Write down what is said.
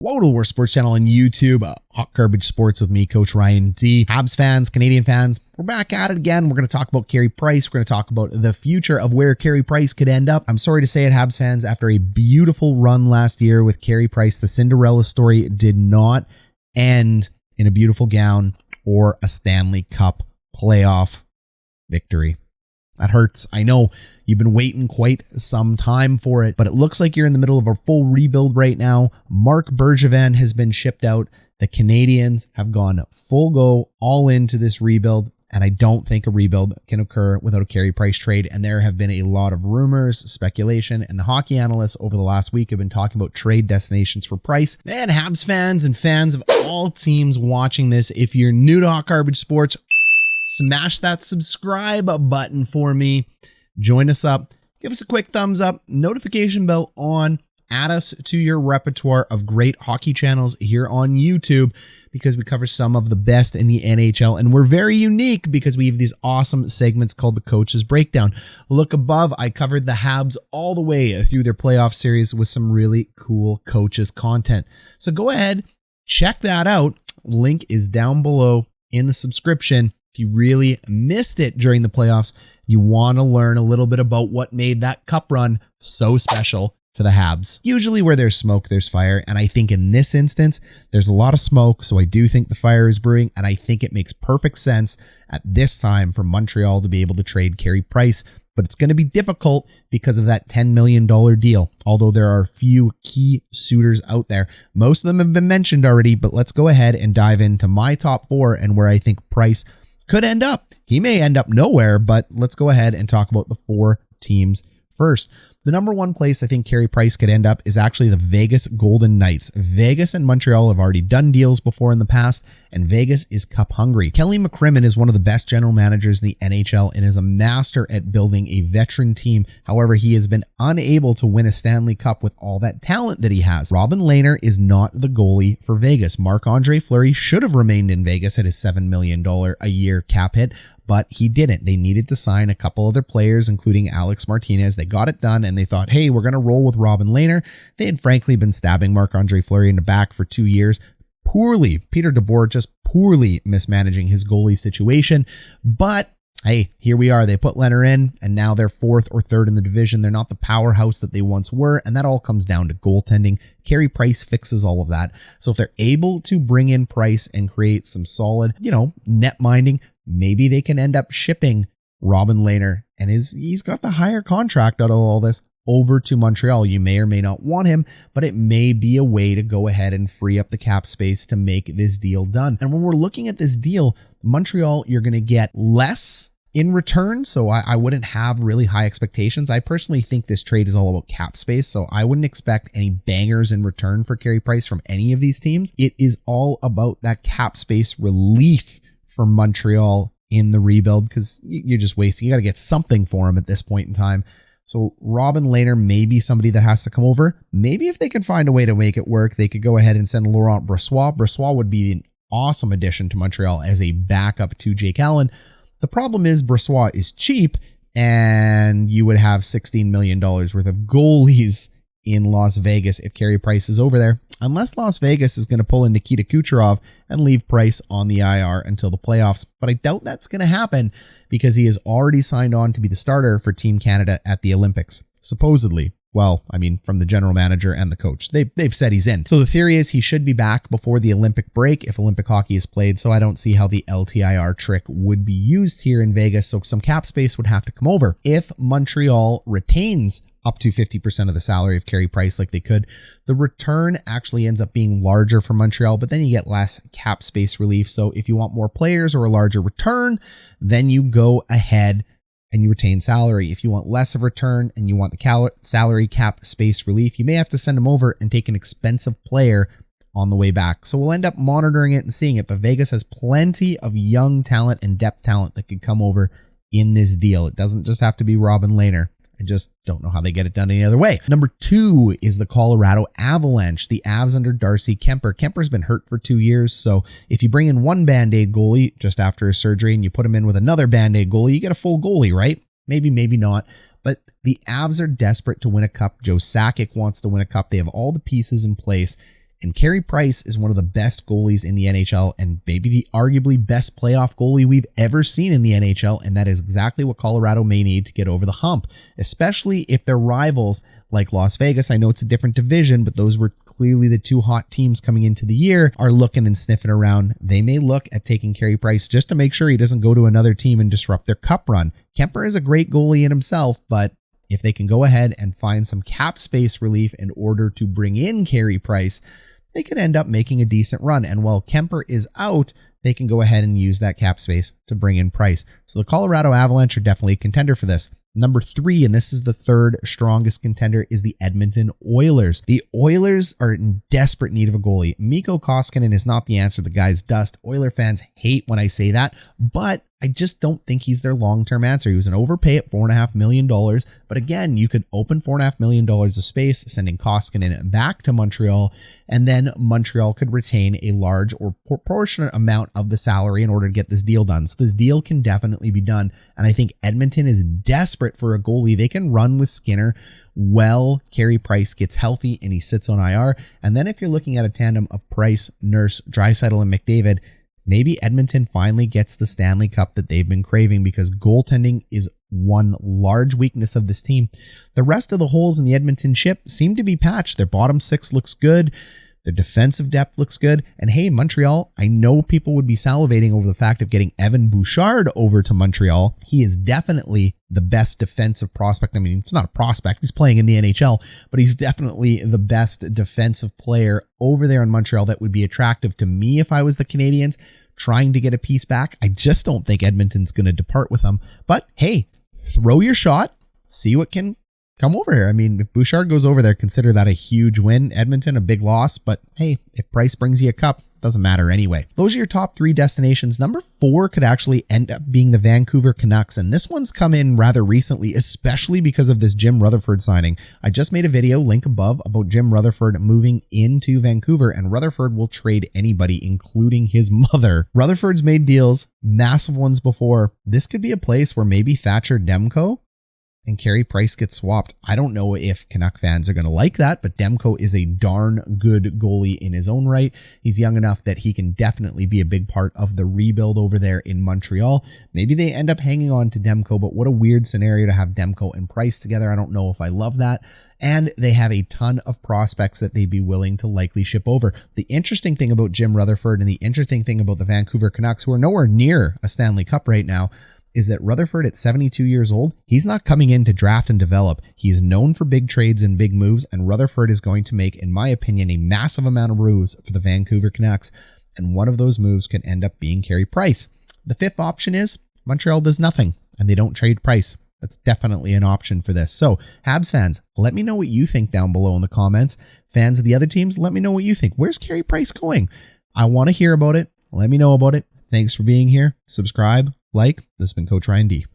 Whoa, we're sports channel on YouTube, Hot Garbage Sports with me, Coach Ryan D. Habs fans, Canadian fans, we're back at it again. We're going to talk about Carey Price. We're going to talk about the future of where Carey Price could end up. I'm sorry to say it, Habs fans, after a beautiful run last year with Carey Price, the Cinderella story did not end in a beautiful gown or a Stanley Cup playoff victory. That hurts. I know you've been waiting quite some time for it, but it looks like you're in the middle of a full rebuild right now. Marc Bergevin has been shipped out. The Canadiens have gone full go all into this rebuild, and I don't think a rebuild can occur without a Carey Price trade. And there have been a lot of rumors, speculation, and the hockey analysts over the last week have been talking about trade destinations for Price. And Habs fans and fans of all teams watching this, if you're new to Hot Garbage Sports, smash that subscribe button for me. Join us up. Give us a quick thumbs up. Notification bell on. Add us to your repertoire of great hockey channels here on YouTube because we cover some of the best in the NHL. And we're very unique because we have these awesome segments called the Coach's Breakdown. Look above. I covered the Habs all the way through their playoff series with some really cool coaches content. So go ahead, check that out. Link is down below in the subscription. If you really missed it during the playoffs, you want to learn a little bit about what made that cup run so special for the Habs. Usually where there's smoke, there's fire. And I think in this instance, there's a lot of smoke. So I do think the fire is brewing. And I think it makes perfect sense at this time for Montreal to be able to trade Carey Price. But it's going to be difficult because of that $10 million deal. Although there are a few key suitors out there. Most of them have been mentioned already. But let's go ahead and dive into my top four and where I think Price could end up. He may end up nowhere, but let's go ahead and talk about the four teams first. The number one place I think Carey Price could end up is actually the Vegas Golden Knights. Vegas and Montreal have already done deals before in the past, and Vegas is cup hungry. Kelly McCrimmon is one of the best general managers in the NHL and is a master at building a veteran team. However, he has been unable to win a Stanley Cup with all that talent that he has. Robin Lehner is not the goalie for Vegas. Marc-Andre Fleury should have remained in Vegas at his $7 million a year cap hit, but he didn't. They needed to sign a couple other players, including Alex Martinez. They got it done, and they thought, hey, we're going to roll with Robin Lehner. They had frankly been stabbing Marc-Andre Fleury in the back for 2 years. Poorly. Peter DeBoer just poorly mismanaging his goalie situation. But hey, here we are. They put Lehner in, and now they're fourth or third in the division. They're not the powerhouse that they once were, and that all comes down to goaltending. Carey Price fixes all of that. So if they're able to bring in Price and create some solid, net minding, maybe they can end up shipping Robin Lehner, and he's got the higher contract out of all this over to Montreal. You may or may not want him, but it may be a way to go ahead and free up the cap space to make this deal done. And when we're looking at this deal, Montreal, you're going to get less in return, so I wouldn't have really high expectations. I personally think this trade is all about cap space, so I wouldn't expect any bangers in return for Carey Price from any of these teams. It is all about that cap space relief for Montreal in the rebuild because you're just wasting. You got to get something for him at this point in time. So Robin Lehner may be somebody that has to come over. Maybe if they can find a way to make it work, they could go ahead and send Laurent Brossoit. Brossoit would be an awesome addition to Montreal as a backup to Jake Allen. The problem is Brossoit is cheap, and you would have $16 million worth of goalies in Las Vegas if Carey Price is over there. Unless Las Vegas is going to pull in Nikita Kucherov and leave Price on the IR until the playoffs. But I doubt that's going to happen because he has already signed on to be the starter for Team Canada at the Olympics, supposedly. Well, I mean, from the general manager and the coach. They've said he's in. So the theory is he should be back before the Olympic break if Olympic hockey is played. So I don't see how the LTIR trick would be used here in Vegas. So some cap space would have to come over. If Montreal retains up to 50% of the salary of Carey Price like they could, the return actually ends up being larger for Montreal, but then you get less cap space relief. So if you want more players or a larger return, then you go ahead and you retain salary. If you want less of return and you want the salary cap space relief, you may have to send them over and take an expensive player on the way back. So we'll end up monitoring it and seeing it, but Vegas has plenty of young talent and depth talent that could come over in this deal. It doesn't just have to be Robin Lehner. I just don't know how they get it done any other way. Number two is the Colorado Avalanche, the Avs under Darcy Kuemper. Kemper's been hurt for 2 years, so if you bring in one Band-Aid goalie just after his surgery and you put him in with another Band-Aid goalie, you get a full goalie, right? Maybe, maybe not. But the Avs are desperate to win a cup. Joe Sakic wants to win a cup. They have all the pieces in place. And Carey Price is one of the best goalies in the NHL and maybe the arguably best playoff goalie we've ever seen in the NHL. And that is exactly what Colorado may need to get over the hump, especially if their rivals like Las Vegas, I know it's a different division, but those were clearly the two hot teams coming into the year, are looking and sniffing around. They may look at taking Carey Price just to make sure he doesn't go to another team and disrupt their cup run. Kemper is a great goalie in himself, but if they can go ahead and find some cap space relief in order to bring in Carey Price, they could end up making a decent run. And while Kemper is out, they can go ahead and use that cap space to bring in Price. So the Colorado Avalanche are definitely a contender for this. Number 3, and this is the third strongest contender, is the Edmonton Oilers. The Oilers are in desperate need of a goalie. Mikko Koskinen is not the answer. The guy's dust. Oiler fans hate when I say that, but I just don't think he's their long-term answer. He was an overpay at $4.5 million, but again, you could open $4.5 million of space, sending Koskinen back to Montreal, and then Montreal could retain a large or proportionate amount of the salary in order to get this deal done. So this deal can definitely be done, and I think Edmonton is desperate for a goalie they can run with Skinner while Carey Price gets healthy and he sits on IR. And then if you're looking at a tandem of Price, Nurse, Draisaitl, and McDavid, maybe Edmonton finally gets the Stanley Cup that they've been craving, because goaltending is one large weakness of this team. The rest of the holes in the Edmonton ship seem to be patched. Their bottom 6 looks good. Their defensive depth looks good. And hey, Montreal, I know people would be salivating over the fact of getting Evan Bouchard over to Montreal. He is definitely the best defensive prospect. I mean, he's not a prospect. He's playing in the NHL, but he's definitely the best defensive player over there in Montreal that would be attractive to me if I was the Canadiens trying to get a piece back. I just don't think Edmonton's going to depart with him. But hey, throw your shot, see what can come over here. I mean, if Bouchard goes over there, consider that a huge win. Edmonton, a big loss, but hey, if Price brings you a cup, doesn't matter anyway. Those are your top 3 destinations. Number 4 could actually end up being the Vancouver Canucks, and this one's come in rather recently, especially because of this Jim Rutherford signing. I just made a video, link above, about Jim Rutherford moving into Vancouver, and Rutherford will trade anybody, including his mother. Rutherford's made deals, massive ones before. This could be a place where maybe Thatcher, Demko, and Carey Price gets swapped. I don't know if Canuck fans are going to like that, but Demko is a darn good goalie in his own right. He's young enough that he can definitely be a big part of the rebuild over there in Montreal. Maybe they end up hanging on to Demko, but what a weird scenario to have Demko and Price together. I don't know if I love that. And they have a ton of prospects that they'd be willing to likely ship over. The interesting thing about Jim Rutherford and the interesting thing about the Vancouver Canucks, who are nowhere near a Stanley Cup right now, is that Rutherford at 72 years old, he's not coming in to draft and develop. He is known for big trades and big moves, and Rutherford is going to make, in my opinion, a massive amount of moves for the Vancouver Canucks, and one of those moves can end up being Carey Price. The 5th option is Montreal does nothing, and they don't trade Price. That's definitely an option for this. So, Habs fans, let me know what you think down below in the comments. Fans of the other teams, let me know what you think. Where's Carey Price going? I want to hear about it. Let me know about it. Thanks for being here. Subscribe, like. This has been Coach Ryan D.